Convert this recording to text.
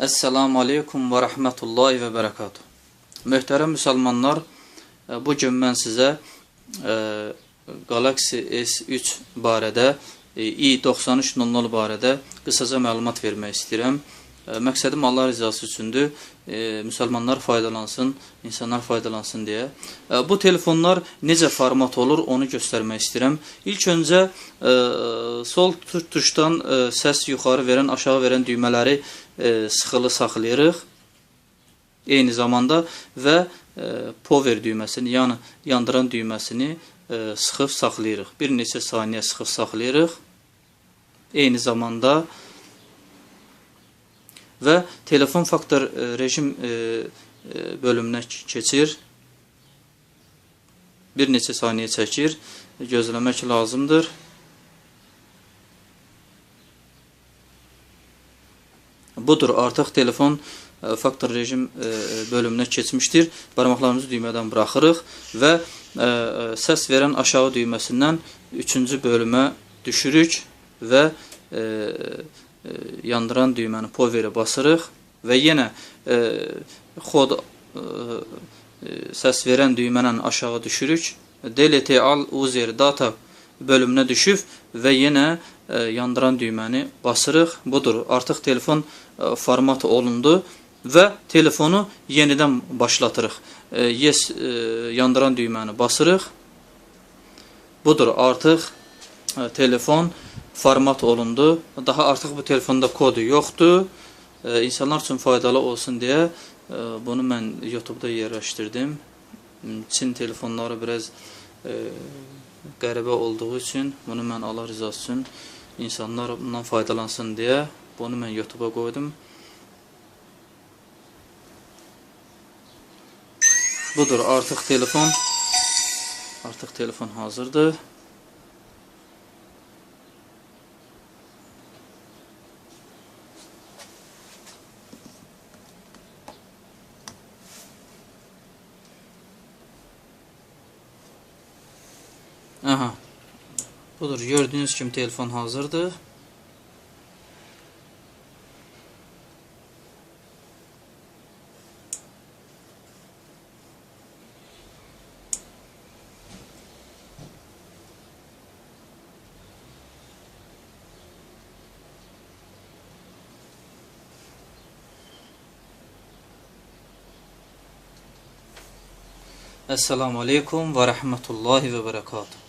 Esselamu Aleyküm və Rəhmətullahi və Bərəkatuhu. Möhtərəm müsəlmanlar, bugün mən sizə Galaxy S3 barədə, i9300 barədə qısaca məlumat vermək istəyirəm. Məqsədim Allah rızası üçündür, müsəlmanlar faydalansın, insanlar faydalansın deyə. Bu telefonlar necə format olur, onu göstərmək istəyirəm. İlk öncə sol tuşdan səs yuxarı verən, aşağı verən düymələri sıxılı saxlayırıq. Eyni zamanda və power düyməsini, yəni yandıran düyməsini sıxıb saxlayırıq. Bir neçə saniyə sıxıb saxlayırıq. Eyni zamanda və telefon faktor rejim bölümünə keçir. Bir neçə saniyə çəkir. Gözləmək lazımdır. Budur, artıq telefon faktor rejim bölümünə keçmişdir. Barmaqlarımızı düymədən buraxırıq və səs verən aşağı düyməsindən 3-cü bölümə düşürük və yandıran düyməni power'e basırıq və yenə kod səs verən düyməni aşağı düşürük. Delete al user data bölümünə düşüb və yenə yandıran düyməni basırıq. Budur, artıq telefon format olundu və telefonu yenidən başlatırıq. Yes yandıran düyməni basırıq. Budur, artıq telefon format olundu. Daha artıq bu telefonda kodu yoxdur. İnsanlar üçün faydalı olsun deyə bunu mən YouTube'da yerləşdirdim. Çin telefonları biraz qəribə olduğu üçün bunu mən Allah rızası üçün insanlar bundan faydalansın deyə bunu mən YouTube'a qoydum. Budur, artıq telefon hazırdır. Aha. Budur, gördüyünüz kimi telefon hazırdır. Esselamu Aleyküm və Rəhmətullahi və Bərəkatuhu.